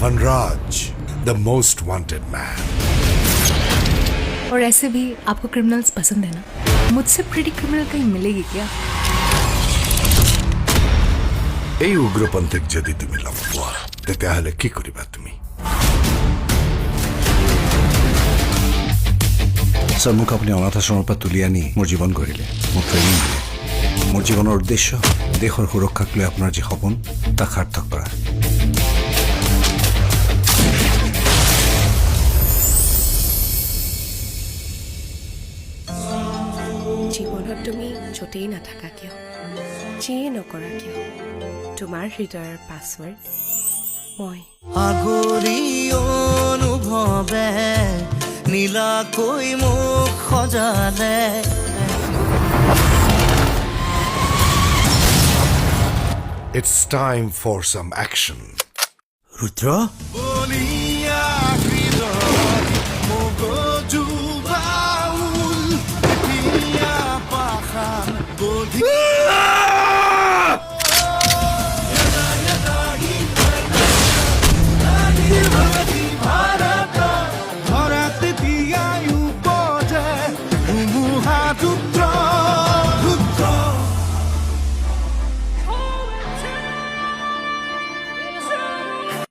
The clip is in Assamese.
Vanraj, the most wanted man. और ऐसे भी आपको क्रिमिनल्स पसंद है ना? मुझसे प्रिटी क्रिमिनल कहीं मिलेगी क्या? এই উগ্রপন্থীক যদি তুমি লগ পোৱা তেতিয়াহ'লে কি কৰিবা তুমি? স্যাৰ, মোক আপুনি অনাথ আশ্ৰমৰ পৰা তুলি আনি মোৰ জীৱন গঢ়িলে, মোক ট্ৰেইনিং দিলে। মোৰ জীৱনৰ উদ্দেশ্য দেশৰ সুৰক্ষাক লৈ আপোনাৰ যি সপোন তাক সাৰ্থক কৰা। জীৱনত তুমি য'তেই নাথাকা কিয়, যিয়ে নকৰা কিয়, তোমাৰ হৃদয়ৰ পাছৱৰ্ড মই। আগৰি অনুভৱে নীলাকৈ মোক সজালে। It's time for some action. ৰুদ্ৰ, ধৰাতে তিয়াই উপজে ধুমুহা দুত্ৰ